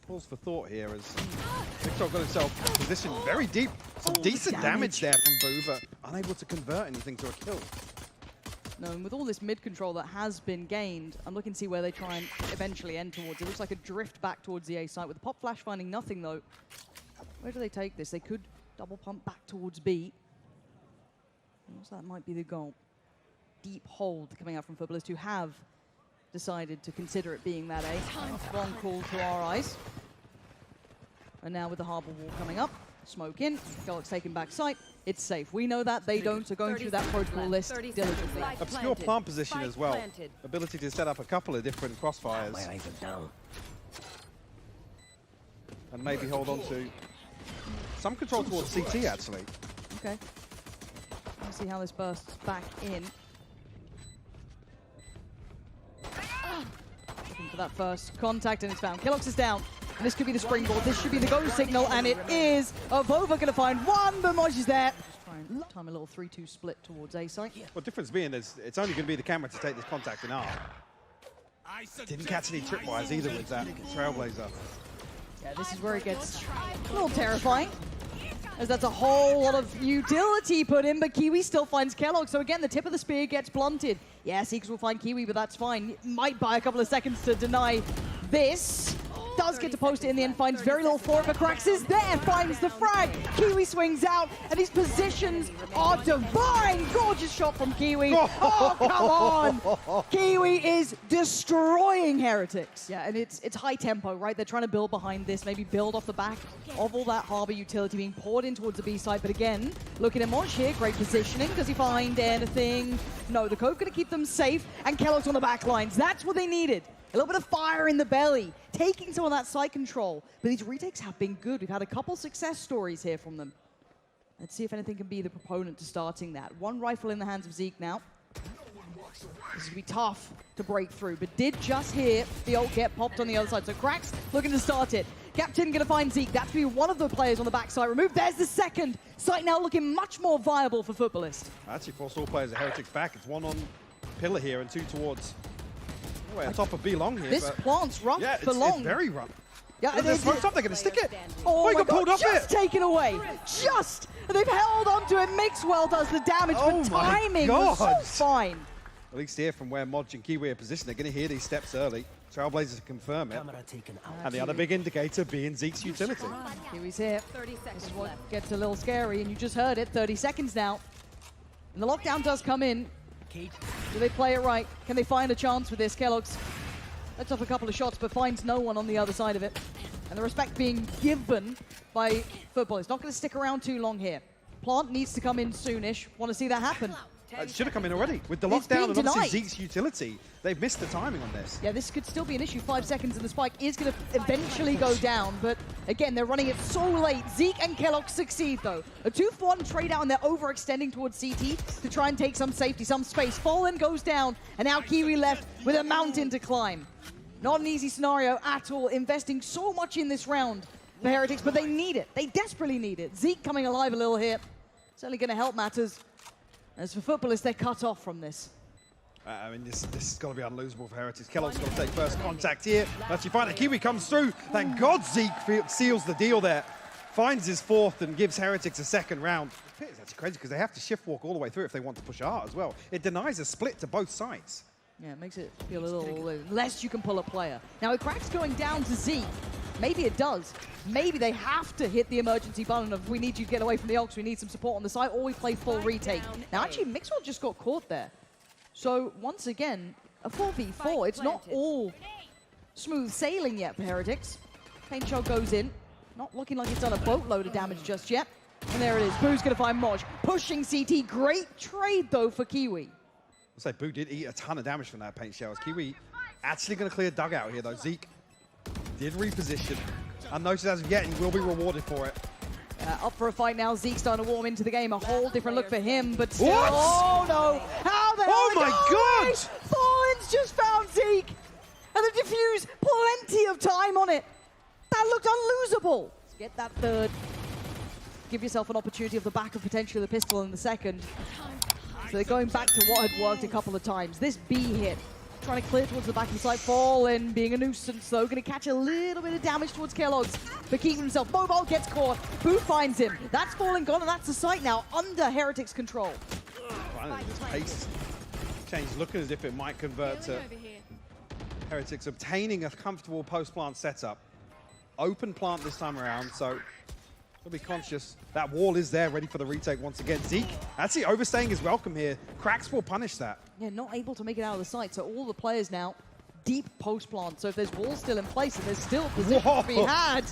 Pause for thought here as mixwell got himself positioned very deep. Some decent damage there from Boo, but unable to convert anything to a kill. No, and with all this mid control that has been gained, I'm looking to see where they try and eventually end towards. It looks like a drift back towards the A site with the pop flash finding nothing though. Where do they take this? They could double pump back towards B. So that might be the goal. Deep hold coming out from Futbolist, who have decided to consider it being that A. One call to our eyes. And now with the Harbor Wall coming up, smoke in, keloqz taking back site. It's safe. We know that they don't, so going through that protocol list diligently. Obscure plant position as well. Ability to set up a couple of different crossfires. And maybe hold on to some control towards CT actually. Okay. Let's see how this bursts back in. Looking for that first contact, and it's found. keloqz is down. And this could be the springboard. This should be the go signal, and it is. AvovA going to find one, but mojj is there. Just try and time a little 3-2 split towards A site. Well, difference being is it's only going to be the camera to take this contact in R. Didn't catch any tripwires either with that Trailblazer. Yeah, this is where it gets a little terrifying, as that's a whole lot of utility put in, but Kiwi still finds keloqz. So again, the tip of the spear gets blunted. Yeah, zeek will find Kiwi, but that's fine. Might buy a couple of seconds to deny this. Does get to post it in the end, finds very little for it, but qRaxs is there, finds the frag. Kiwi swings out, and these positions are divine. Gorgeous shot from Kiwi. Oh, come on. Kiwi is destroying Heretics. Yeah, and it's high tempo, right? They're trying to build behind this, maybe build off the back of all that Harbor utility being poured in towards the B side. But again, looking at mojj here, great positioning. Does he find anything? No, the Coke going to keep them safe, and keloqz on the back lines. That's what they needed. A little bit of fire in the belly, taking some of that side control. But these retakes have been good. We've had a couple success stories here from them. Let's see if anything can be the proponent to starting that. One rifle in the hands of Zeek now. This is going to be tough to break through, but did just hear the ult get popped on the other side. So qRaxs looking to start it. KAPTAN going to find Zeek. That's going to be one of the players on the backside removed. There's the second. Site now looking much more viable for Futbolist. Actually forced all players of Heretics back. It's one on pillar here and two towards... on top of B long here. This plant's rough for long. It's very rough. Yeah, they're they're going to stick it. Oh, he got pulled off just taken away. Just! And they've held on to it. Mixwell does the damage, but timing was so fine. At least here from where mojj and Kiwi are positioned, they're going to hear these steps early. Trailblazers confirm it. And the other big indicator being Zeek's utility. Kiwi's here. This is what gets a little scary, and you just heard it. 30 seconds now. And the lockdown does come in. Do they play it right? Can they find a chance with this? keloqz lets off a couple of shots, but finds no one on the other side of it. And the respect being given by Futbol. It's not going to stick around too long here. Plant needs to come in soonish. Want to see that happen. It should have come in already. With the lockdown and obviously Zeek's utility, they've missed the timing on this. Yeah, this could still be an issue. 5 seconds and the spike is going to eventually go down. But again, they're running it so late. Zeek and keloqz succeed though. A 2-for-1 trade out, and they're overextending towards CT to try and take some safety, some space. FaliN goes down, and now Kiwi left with a mountain to climb. Not an easy scenario at all. Investing so much in this round for Heretics, but they need it. They desperately need it. Zeek coming alive a little here. Certainly going to help matters. As for Futbolists, they're cut off from this. I mean, this has got to be unlosable for Heretics. keloqz got to take first contact here. Actually, finally, Kiwi comes through. Thank God Zeek seals the deal there. Finds his fourth and gives Heretics a second round. It's actually crazy because they have to shift walk all the way through if they want to push R as well. It denies a split to both sides. Yeah, it makes it feel a little less you can pull a player. Now, with qRaxs going down to Zeek, maybe it does. Maybe they have to hit the emergency button of, we need you to get away from the ults, we need some support on the side, or we play full retake. Now, actually, mixwell just got caught there. So, once again, a 4v4. It's not all smooth sailing yet for Heretics. Paint shot goes in. Not looking like it's done a boatload of damage just yet. And there it is. Boo's going to find mojj. Pushing CT. Great trade, though, for Kiwi. I'll say Boo did eat a ton of damage from that paint showers. Kiwi actually going to clear dugout here, though. Zeek did reposition. Unnoticed as of yet, he will be rewarded for it. Up for a fight now. Zeek starting to warm into the game. A whole different look for him, but still. What? Oh, no. How the hell? Oh, my God! FaliN's just found Zeek. And they diffuse plenty of time on it. That looked unlosable. Let's get that third. Give yourself an opportunity of the back of potentially the pistol in the second. So they're going back to what had worked a couple of times. This B hit trying to clear towards the back of the site. FaliN being a nuisance, though. Going to catch a little bit of damage towards keloqz, but keeping himself. mojj gets caught. Boo finds him. That's FaliN gone, and that's the site now under Heretics' control. Finally, this pace change looking as if it might convert to Heretics obtaining a comfortable post-plant setup. Open plant this time around, so they'll be conscious. That wall is there, ready for the retake once again. Zeek, actually overstaying his welcome here. qRaxs will punish that. Yeah, not able to make it out of the site, so all the players now deep post-plant. So if there's walls still in place and there's still position to be had,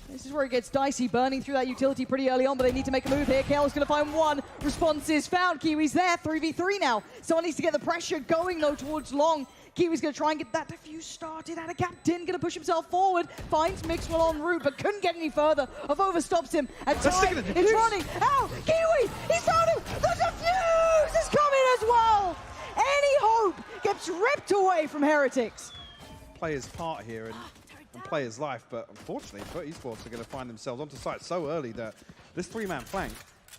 this is where it gets dicey, burning through that utility pretty early on, but they need to make a move here. keloqz going to find one. Response is found. Kiwi's there, 3v3 now. Someone needs to get the pressure going, though, towards long. Kiwi's going to try and get that defuse started out of KAPTAN, going to push himself forward, finds mixwell en route, but couldn't get any further. AvovA stops him, and time is running. Ow! Kiwi! He's found him! The defuse is coming as well! Any hope gets ripped away from Heretics. Players part here and players life, but unfortunately, FUT Esports are going to find themselves onto site so early that this three-man flank,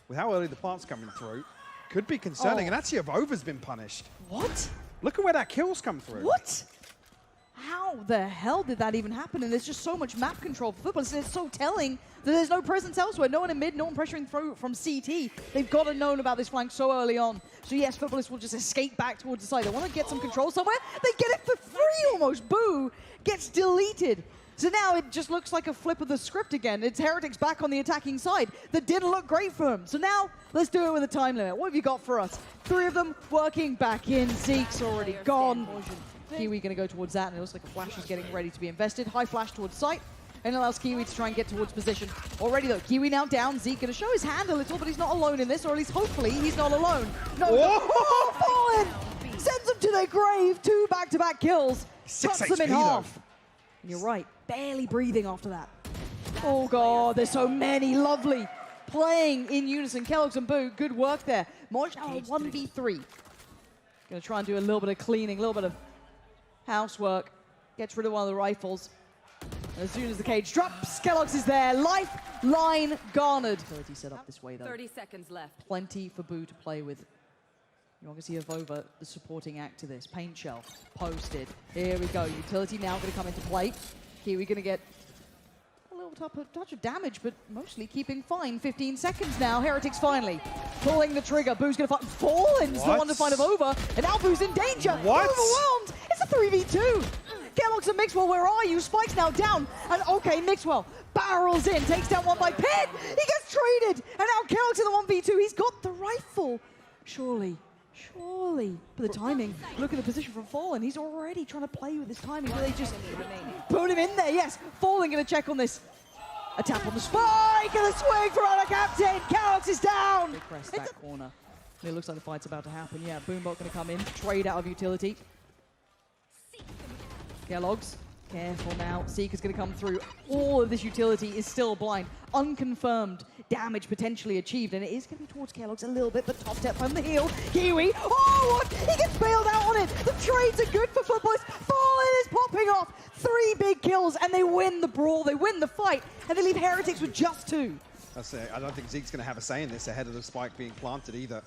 with how early the plant's coming through, could be concerning. And actually, AvovA's been punished. What? Look at where that kill's come through. What? How the hell did that even happen? And there's just so much map control for football. It's so telling that there's no presence elsewhere. No one in mid, no one pressuring through from CT. They've got to know about this flank so early on. So yes, footballists will just escape back towards the side. They want to get some control somewhere. They get it for free almost. Boo gets deleted. So now it just looks like a flip of the script again. It's Heretics back on the attacking side. That didn't look great for him. So now let's do it with a time limit. What have you got for us? 3 of them working back in. Zeek's already gone. Kiwi going to go towards that, and it looks like a flash is getting ready to be invested. High flash towards site, and allows Kiwi to try and get towards position. Already though, Kiwi now down. Zeek going to show his hand a little, but he's not alone in this, or at least hopefully he's not alone. No, FaliN sends them to their grave. 2 back-to-back kills. Cuts them in half. And you're right, barely breathing after that. Oh god, there's so many lovely playing in unison. keloqz and Boo, good work there. mojj now 1v3. Gonna try and do a little bit of cleaning, a little bit of housework. Gets rid of one of the rifles. And as soon as the cage drops, keloqz is there. Lifeline garnered. 30 set up this way though. 30 seconds left. Plenty for Boo to play with. You're going to see AvovA, the supporting act to this. Paint shell, posted. Here we go. Utility now going to come into play. Kiwi going to get a little touch of damage, but mostly keeping fine. 15 seconds now. Heretics finally pulling the trigger. Boo's going to fight. FaliN's the one to find AvovA, and now Boo's in danger. What? Overwhelmed. It's a 3v2. keloqz and mixwell, where are you? Spike's now down. And okay, mixwell barrels in, takes down one by Pit. He gets traded. And now keloqz in the 1v2. He's got the rifle. Surely. But the timing, look at the position from FaliN. He's already trying to play with his timing. Will they just put him in there? Yes, FaliN going to check on this. A tap on the spike and a swing for our KAPTAN. keloqz is down. They press that corner. It looks like the fight's about to happen. Yeah, Boombot going to come in, trade out of utility. keloqz, careful now. Zeek is going to come through. All of this utility is still blind. Unconfirmed damage potentially achieved, and it is going to be towards keloqz a little bit, but top step from the heel. Kiwi, oh, what? He gets bailed out on it. The trades are good for footballists. FaliN is popping off. 3 big kills, and they win the brawl. They win the fight, and they leave Heretics with just 2. That's it. I don't think Zeke's going to have a say in this ahead of the spike being planted either.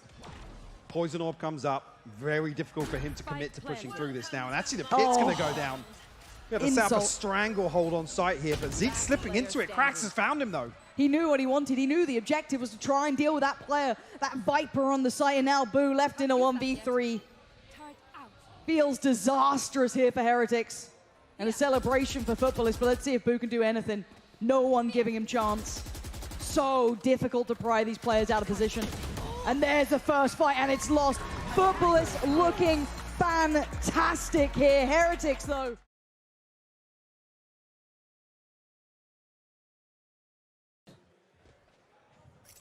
Poison Orb comes up. Very difficult for him to commit to pushing through this now, and actually the pit's going to go down. We have to set up a stranglehold on site here, but Zeke's slipping into it. qRaxs has found him though. He knew what he wanted. He knew the objective was to try and deal with that player, that Viper on the site, and now Boo left in a 1v3. Feels disastrous here for Heretics. And a celebration for footballists, but let's see if Boo can do anything. No one giving him chance. So difficult to pry these players out of position. And there's the first fight, and it's lost. Footballists looking fantastic here. Heretics, though.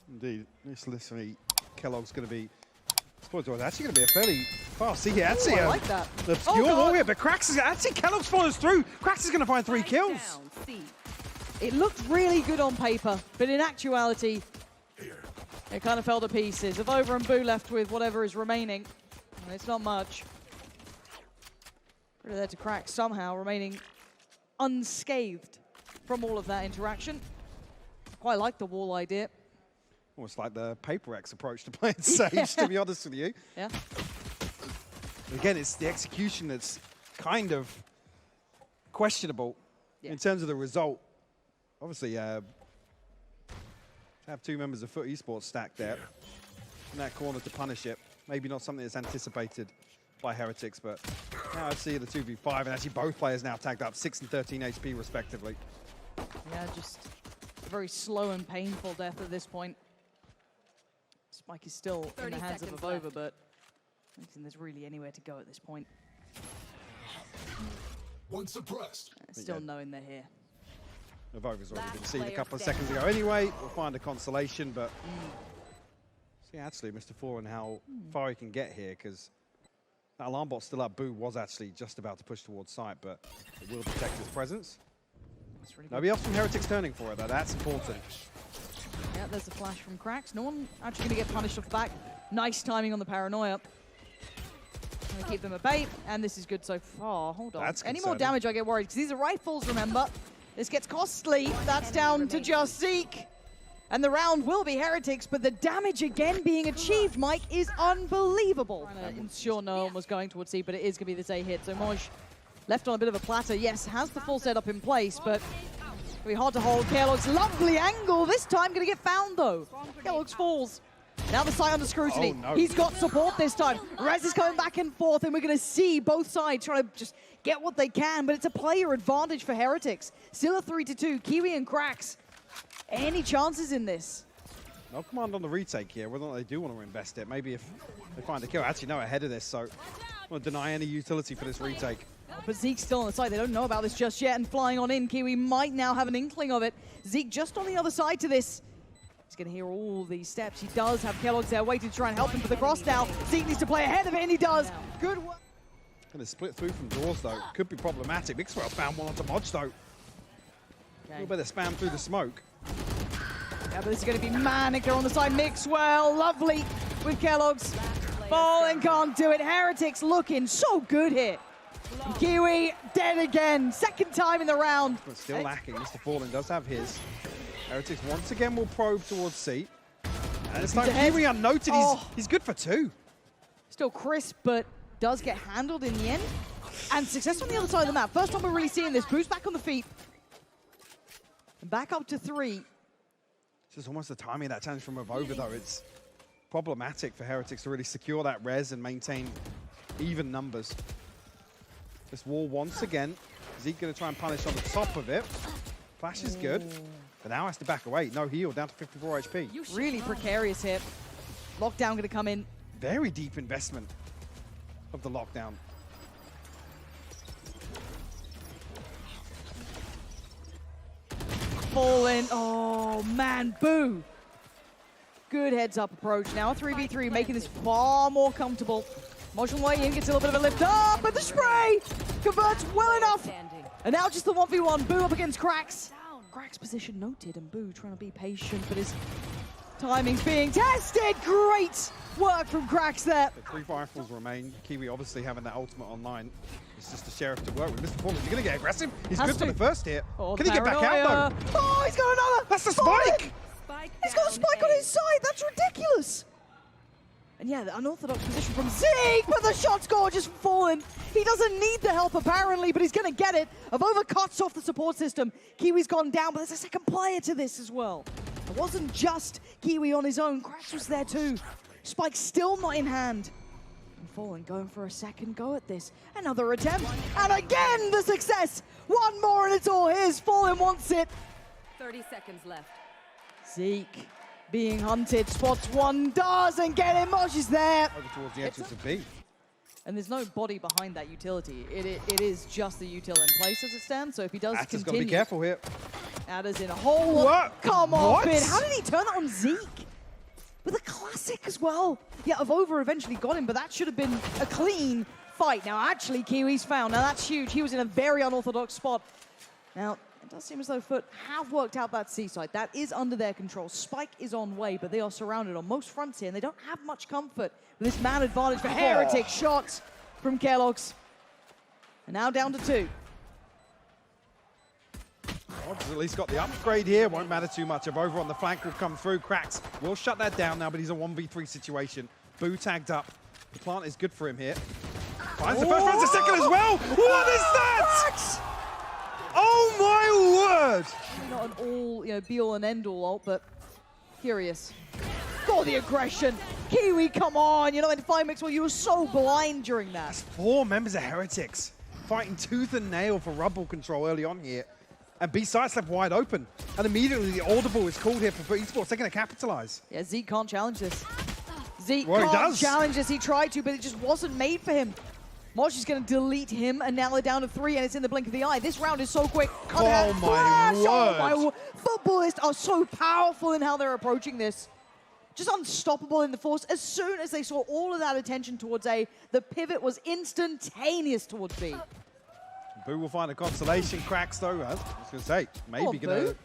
Indeed, this literally, keloqz going to be, I suppose it was actually going to be a fairly fast. See here, actually, I like that. The obscure warrior, but qRaxs is actually, keloqz follows through. qRaxs is going to find 3 kills. It looked really good on paper, but in actuality, it kind of fell to pieces. AvovA and Boo left with whatever is remaining. And it's not much. Rid of that to qRaxs somehow, remaining unscathed from all of that interaction. Quite like the wall idea. Almost like the PaperX approach to playing Sage, to be honest with you. Yeah. Again, it's the execution that's kind of questionable in terms of the result. Obviously, have two members of FUT Esports stacked there in that corner to punish it. Maybe not something that's anticipated by Heretics, but now I see the 2v5, and actually both players now tagged up, 6 and 13 HP respectively. Yeah, just a very slow and painful death at this point. Spike is still in the hands of AvovA, but I don't think there's really anywhere to go at this point. One suppressed. Still knowing they're here. AvovA's already been seen a couple of seconds ago anyway. We'll find a consolation, but see actually MrFaliN how far he can get here, because that alarm bot's still up. Boo was actually just about to push towards site, but it will detect his presence. Really Nobody else from Heretics turning for it though, that's important. Yeah, there's the flash from qRaxs. No one actually going to get punished off the back. Nice timing on the paranoia. Going to keep them at bay, and this is good so far. Hold on. That's Any more concerning. damage, I get worried, because these are rifles, remember. This gets costly. That's down to just Zeek. And the round will be Heretics, but the damage again being achieved, Mike, is unbelievable. Trying to ensure no one was going towards Zeek, but it is going to be this A hit. So mojj left on a bit of a platter. Yes, has the full setup in place, but it'll be hard to hold. keloqz, lovely angle. This time going to get found, though. keloqz falls. Now the site under scrutiny. Oh, no. He's got support this time. Rez is going back and forth, and we're going to see both sides trying to just get what they can, but it's a player advantage for Heretics. Still a 3-2. Kiwi and qRaxs. Any chances in this? No command on the retake here, whether or not they do want to invest it. Maybe if they find a kill. Actually, no, ahead of this, so I want to deny any utility for this retake. But Zeke's still on the side. They don't know about this just yet, and flying on in. Kiwi might now have an inkling of it. Zeek just on the other side to this. He's going to hear all these steps. He does have keloqz there waiting to try and help him for the cross now. Zeek needs to play ahead of it, and he does. Good work. Going to split through from doors, though. Could be problematic. mixwell found one onto mojj, though. A little bit of spam through the smoke. Yeah, but this is going to be manic. They're on the side. mixwell, lovely with keloqz. FaliN can't do it. Heretics looking so good here. Kiwi dead again. Second time in the round. But still lacking. MrFaliN does have his. Heretics once again will probe towards C. And this time Kiwi unnoted. He's good for 2. Still crisp, but does get handled in the end. And success on the other side of the map. First time we're really seeing this. Boo's back on the feet. And back up to 3. It's just almost the timing of that challenge from AvovA, though. It's problematic for Heretics to really secure that res and maintain even numbers. This wall once again. Zeek going to try and punish on the top of it. Flash is good, but now has to back away. No heal, down to 54 HP. Really precarious here. Lockdown going to come in. Very deep investment of the lockdown. FaliN. Oh, man. Boo. Good heads-up approach. Now a 3v3, making this far more comfortable. mojj on the way in, gets a little bit of a lift up, but the spray converts well enough. And now just the 1v1. Boo up against qRaxs. qRaxs position noted, and Boo trying to be patient, but his timing's being tested. Great work from qRaxs there. The 3 rifles remain. Kiwi obviously having that ultimate online. It's just the sheriff to work with. MrFaliN, he's going to get aggressive. He's good for the first hit. Oh, Can he get back out, though? Oh, he's got another. That's the spike! He's got a spike on his side. That's ridiculous. And yeah, the unorthodox position from Zeek, but the shot's gorgeous from FaliN. He doesn't need the help apparently, but he's going to get it. AvovA cuts off the support system. Kiwi's gone down, but there's a second player to this as well. It wasn't just Kiwi on his own. qRaxs was there too. Spike still not in hand. And FaliN going for a second go at this. Another attempt, and again the success. One more and it's all his. FaliN wants it. 30 seconds left. Zeek being hunted, spots one, doesn't get it. mojj is there. Over towards the entrance of B. And there's no body behind that utility. It is just the util in place as it stands. So if he does Atter's got to continue, be careful here. Atter's in a hole. What? Come on, What? Finn. How did he turn that on Zeek? With a classic as well. Yeah, AvovA eventually got him, but that should have been a clean fight. Now, actually, Kiwi's found. Now, that's huge. He was in a very unorthodox spot. Now, it does seem as though FUT have worked out that C-side. That is under their control. Spike is on way, but they are surrounded on most fronts here, and they don't have much comfort with this man advantage for Heretics. Shots from keloqz. And now down to 2. mojj's at least got the upgrade here. Won't matter too much. AvovA on the flank will come through. qRaxs will shut that down now, but he's a 1v3 situation. Boo tagged up. The plant is good for him here. Finds the first, finds the second as well. What is that? Oh my word! Not an all, be all and end all ult, but curious. Oh, the aggression. Kiwi, come on. In Fine Mixwell, you were so blind during that. That's 4 members of Heretics fighting tooth and nail for rubble control early on here. And B side left wide open. And immediately the audible is called here for FUT Esports. They're going to capitalize. Yeah, Zeek can't challenge this. Zeek Well, he can't does. challenge this. He tried to, but it just wasn't made for him. mojj is going to delete him, and now they're down to 3, and it's in the blink of the eye. This round is so quick. Oh my word. Oh my word. Footballists are so powerful in how they're approaching this. Just unstoppable in the force. As soon as they saw all of that attention towards A, the pivot was instantaneous towards B. Boo will find a consolation. Cracks though, I was going to say, maybe going to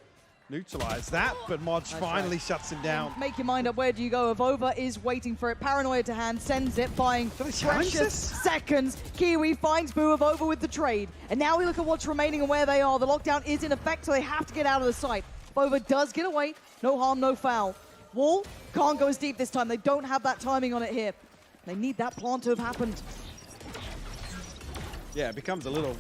neutralize that, but mojj finally shuts him down. Make your mind up, where do you go? AvovA is waiting for it. Paranoia to hand, sends it, buying precious seconds. Kiwi finds Boo. AvovA with the trade. And now we look at what's remaining and where they are. The lockdown is in effect, so they have to get out of the site. AvovA does get away. No harm, no foul. Wall can't go as deep this time. They don't have that timing on it here. They need that plant to have happened. Yeah, it becomes a little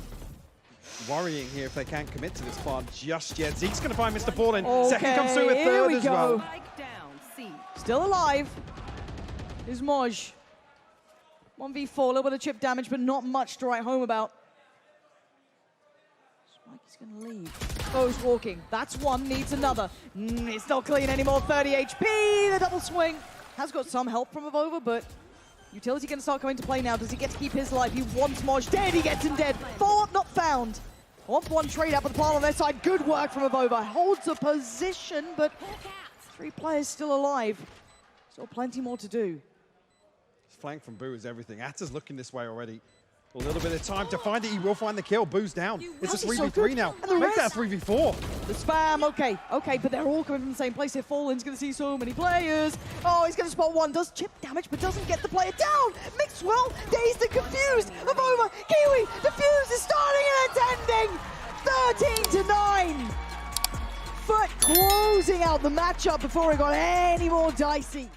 worrying here if they can't commit to this plant just yet. Zeke's going to find MrFaliN. Okay, Second comes through with third as well. Spike down, C. Still alive is mojj. 1v4, a little bit of chip damage, but not much to write home about. Spikey's going to leave. Bo's walking. That's one, needs another. It's not clean anymore. 30 HP, the double swing. Has got some help from AvovA, but utility going to start coming to play now. Does he get to keep his life? He wants mojj dead. He gets him dead. Follow-up not found. 1-1 trade up with the plant on their side. Good work from AvovA. Holds a position, but 3 players still alive. Still plenty more to do. Flank from Boo is everything. Atta's looking this way already. A little bit of time to find it. He will find the kill. Boo's down. It's a 3v3 now. Make that a 3v4. The spam, okay, but they're all coming from the same place here. FaliN's going to see so many players. Oh, he's going to spot one. Does chip damage, but doesn't get the player down. Mixwell, dazed and confused. AvovA, Kiwi, the fuse is starting and it's ending. 13-9. FUT closing out the matchup before it got any more dicey.